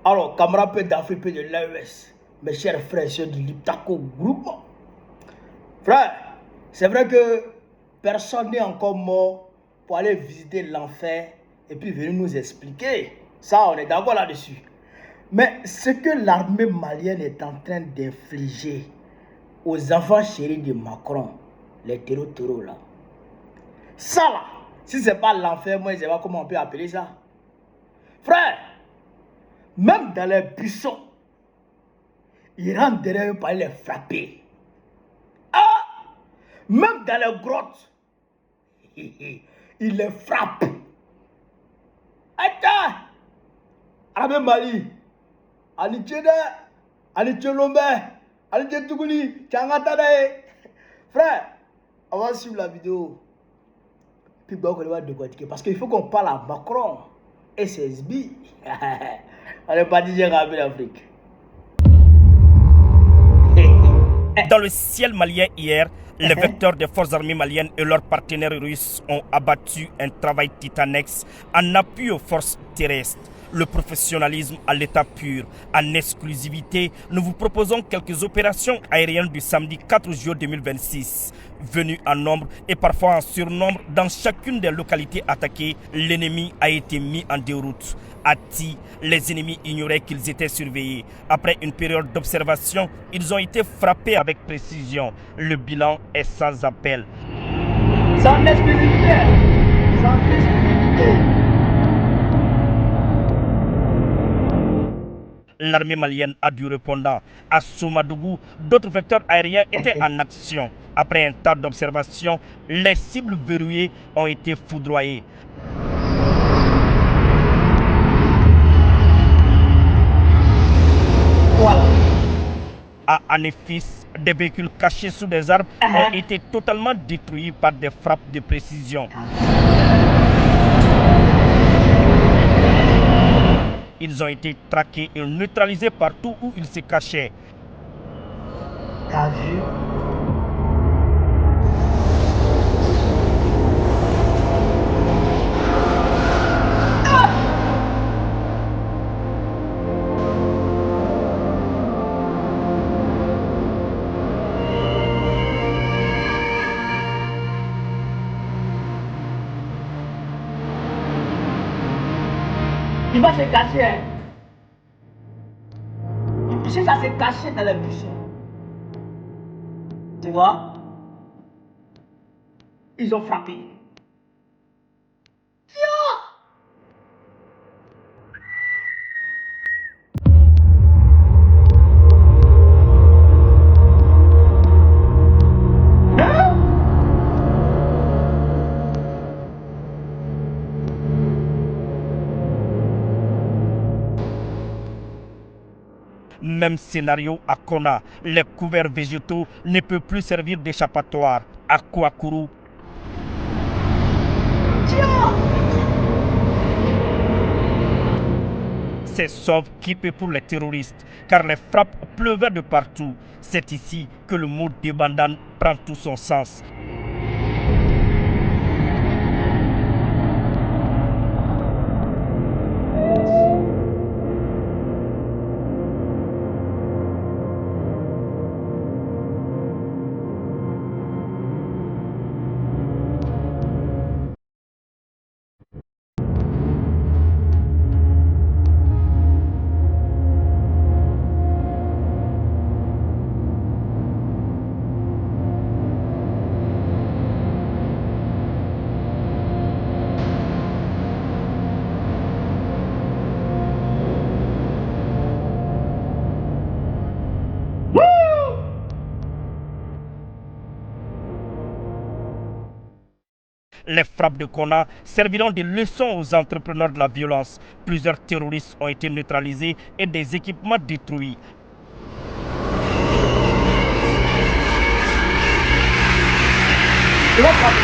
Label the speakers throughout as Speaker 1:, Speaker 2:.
Speaker 1: Alors, camarades d'Afrique de l'AES, mes chers frères et sœurs du Liptako Group. Frère, c'est vrai que personne n'est encore mort pour aller visiter l'enfer et puis venir nous expliquer. Ça, on est d'accord là-dessus. Mais ce que l'armée malienne est en train d'infliger aux enfants chéris de Macron, les terreaux là, ça là, si c'est pas l'enfer, moi je ne sais pas comment on peut appeler ça. Frère, même dans les buissons, ils rentrent derrière eux pour aller les frapper. Ah! Même dans les grottes, ils les frappent. Attends! Arabie Mali, Ali Tchede, Ali Tchelombe, Ali Tchetougouli, Tchangatade. Frère, on va suivre la vidéo. Puis bon, on va décortiquer. Parce qu'il faut qu'on parle à Macron et SSB. On n'est pas dit Rabbi d'Afrique.
Speaker 2: Dans le ciel malien hier, les vecteurs des forces armées maliennes et leurs partenaires russes ont abattu un travail titanesque en appui aux forces terrestres. Le professionnalisme à l'état pur, en exclusivité, nous vous proposons quelques opérations aériennes du samedi 4 juillet 2026. Venus en nombre et parfois en surnombre dans chacune des localités attaquées, l'ennemi a été mis en déroute. À Ti, les ennemis ignoraient qu'ils étaient surveillés. Après une période d'observation, ils ont été frappés avec précision. Le bilan est sans appel.
Speaker 1: Sans exclusivité. Sans exclusivité.
Speaker 2: L'armée malienne a dû répondre. À Soumadougou, d'autres vecteurs aériens étaient en action. Après un tas d'observations, les cibles verrouillées ont été foudroyées.
Speaker 1: Voilà.
Speaker 2: À Anefis, des véhicules cachés sous des arbres ont été totalement détruits par des frappes de précision. Ils ont été traqués et neutralisés partout où ils se cachaient.
Speaker 1: T'as vu? Il va se cacher. Il va se cacher dans les buissons. Tu vois? Ils ont frappé.
Speaker 2: Même scénario à Kona. Les couverts végétaux ne peuvent plus servir d'échappatoire. À Kouakourou, c'est sauve-qui-peut pour les terroristes, car les frappes pleuvaient de partout. C'est ici que le mot débandane prend tout son sens. Les frappes de Kona serviront de leçon aux entrepreneurs de la violence. Plusieurs terroristes ont été neutralisés et des équipements détruits.
Speaker 1: Ils vont frapper.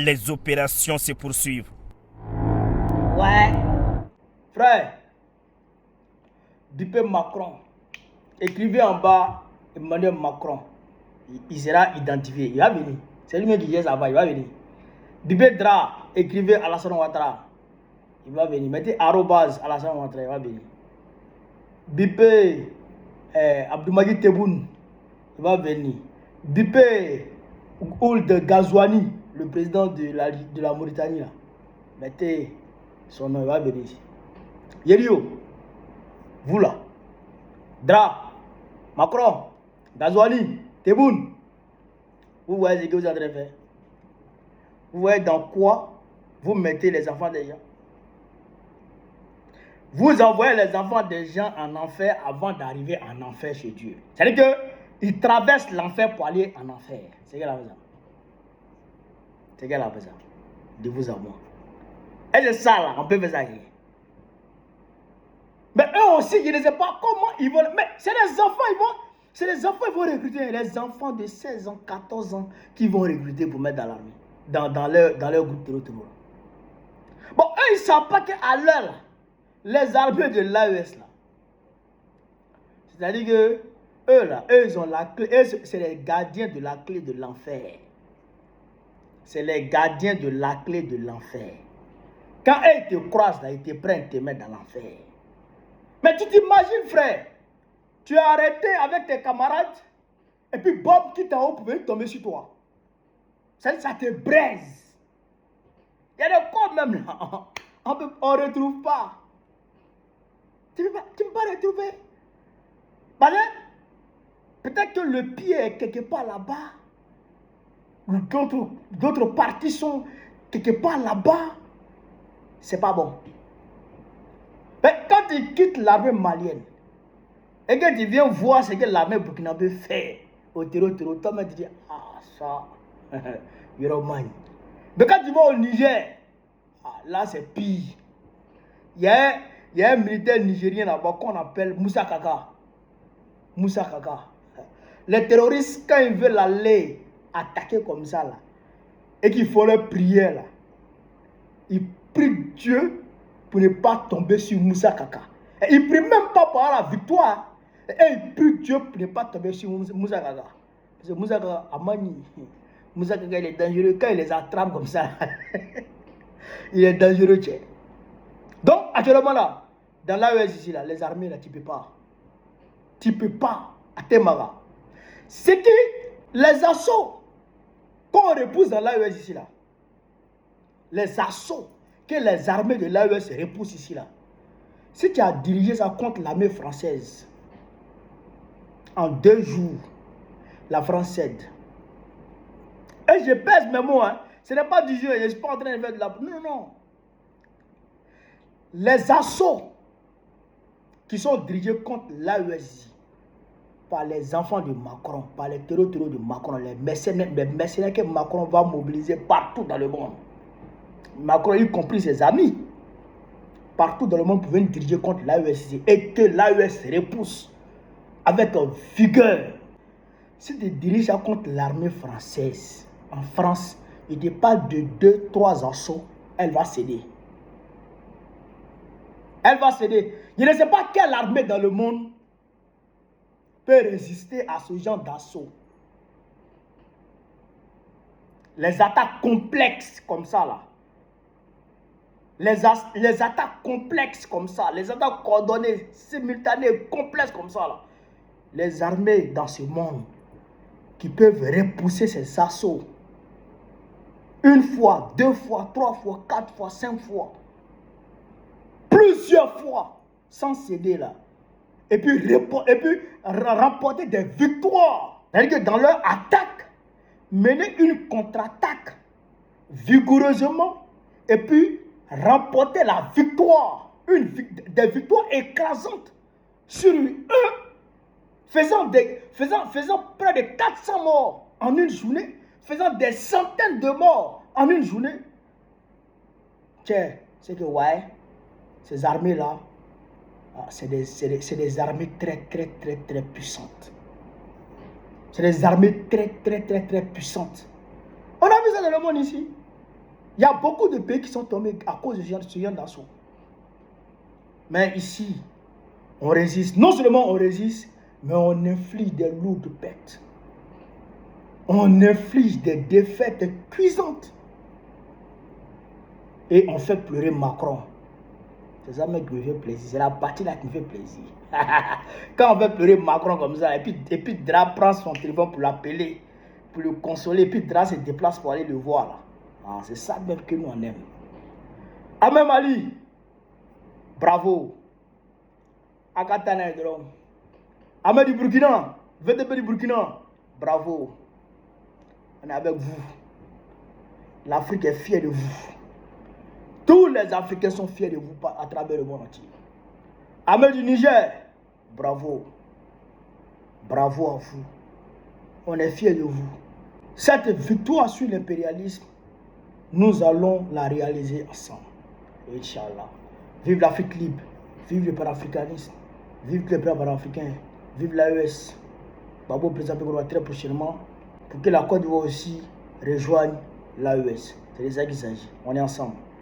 Speaker 2: les opérations se poursuivent.
Speaker 1: Ouais. Frère, Bipé Macron, écrivez en bas Emmanuel Macron. Il sera identifié. Il va venir. C'est lui-même qui gère ça va, il va venir. Bipé Dra, écrivez Alassane Ouattara. Il va venir. Mettez arrobase Alassane Ouattara, il va venir. Bipé Abdoumagui Tebboune, il va venir. Bipé Ould Ghazouani, le président de la Mauritanie, là. Mettez son nom, il va venir ici. Yerio, vous là, Dra, Macron, Ghazouani, Tebboune, vous voyez ce que vous êtes en train de faire. Vous voyez dans quoi vous mettez les enfants des gens. Vous envoyez les enfants des gens en enfer avant d'arriver en enfer chez Dieu. C'est-à-dire qu'ils traversent l'enfer pour aller en enfer. C'est qu'elle a besoin. C'est qu'elle a besoin. De vous à moi. Et c'est ça là, on peut faire ça. Mais eux aussi, ils ne savent pas comment ils vont. Mais c'est les enfants, ils vont recruter. Les enfants de 16 ans, 14 ans qui vont recruter pour mettre dans l'armée. Dans leur groupe terroriste. Bon, eux, ils ne savent pas qu'à l'heure, les armées de l'AES là. C'est-à-dire que eux là, eux ils ont la clé. Eux, c'est les gardiens de la clé de l'enfer. C'est les gardiens de la clé de l'enfer. Quand eux te croisent là, ils te prennent, te mettent dans l'enfer. Mais tu t'imagines, frère, tu es arrêté avec tes camarades, et puis Bob qui t'en haut pouvait tomber sur toi. Ça te braise. Il y a des corps même là. On ne retrouve pas. Tu ne peux pas retrouver. Peut-être que le pied est quelque part là-bas. Ou d'autres parties sont quelque part là-bas. C'est pas bon. Mais quand tu quittes l'armée malienne et que tu viens voir ce que l'armée burkinabé fait au terreau, toi tu dis, ah ça, Yoromani. Mais quand tu vas au Niger, là c'est pire. Il y a un militaire nigérien là-bas qu'on appelle Moussa Kaka. Moussa Kaka. Les terroristes, quand ils veulent aller attaquer comme ça là, et qu'il faut leur prier là, ils prient Dieu pour ne pas tomber sur Moussa Kaka. Et ils ne prient même pas pour avoir la victoire. Et ils prient Dieu pour ne pas tomber sur Moussa Kaka. Parce que Moussa Kaka, Amani, Moussa Kaka il est dangereux. Quand il les attrape comme ça, il est dangereux. Tchè. Donc, actuellement là, dans l'AES ici, là, les armées, là, tu ne peux pas. Tu ne peux pas. À Temara. C'est que les assauts qu'on repousse dans l'AES ici, là, les assauts que les armées de l'AES repoussent ici, là, si tu as dirigé ça contre l'armée française, en 2 jours, la France cède. Et je pèse mes mots, hein. Ce n'est pas du jeu, je ne suis pas en train de faire de la... Non, non. Les assauts qui sont dirigés contre l'AES par les enfants de Macron, par les terroristes de Macron, les mercenaires que Macron va mobiliser partout dans le monde. Macron, y compris ses amis, partout dans le monde pour venir diriger contre l'AES et que l'AES repousse avec vigueur. Si tu diriges contre l'armée française, en France, il te parle de 2-3 assauts, elle va céder. Elle va céder. Je ne sais pas quelle armée dans le monde peut résister à ce genre d'assaut. Les attaques complexes comme ça là. Les attaques complexes comme ça. Les attaques coordonnées, simultanées, complexes comme ça là. Les armées dans ce monde qui peuvent repousser ces assauts. 1 fois, 2 fois, 3 fois, 4 fois, 5 fois. Plusieurs fois. Sans céder là. Et puis remporter des victoires. C'est-à-dire que dans leur attaque, mener une contre-attaque vigoureusement et puis remporter la victoire. Des victoires écrasantes sur eux, faisant près de 400 morts en une journée, faisant des centaines de morts en une journée. Tiens, c'est que ouais, ces armées-là, c'est des armées très puissantes. C'est des armées très puissantes. On a vu ça dans le monde ici. Il y a beaucoup de pays qui sont tombés à cause de ce genre d'assaut. Mais ici, on résiste. Non seulement on résiste, mais on inflige des lourdes pertes. On inflige des défaites cuisantes. Et on fait pleurer Macron. C'est ça même qui me fait plaisir. C'est la partie là qui me fait plaisir. Quand on fait pleurer Macron comme ça, et puis Dra prend son téléphone pour l'appeler, pour le consoler, et puis Dra se déplace pour aller le voir là. Ah, c'est ça même que nous on aime. Ahmed Mali, bravo. Akatana Edrom. Ahmed du Burkina, VDP du Burkina, bravo. On est avec vous. L'Afrique est fière de vous. Tous les Africains sont fiers de vous à travers le monde entier. Ahmed du Niger, bravo. Bravo à vous. On est fiers de vous. Cette victoire sur l'impérialisme, nous allons la réaliser ensemble. Inch'Allah. Vive l'Afrique libre. Vive le panafricanisme. Vive le peuple panafricain. Vive l'AES. Babo présente très prochainement pour que la Côte d'Ivoire aussi rejoigne l'AES. C'est de ça qu'il s'agit. On est ensemble.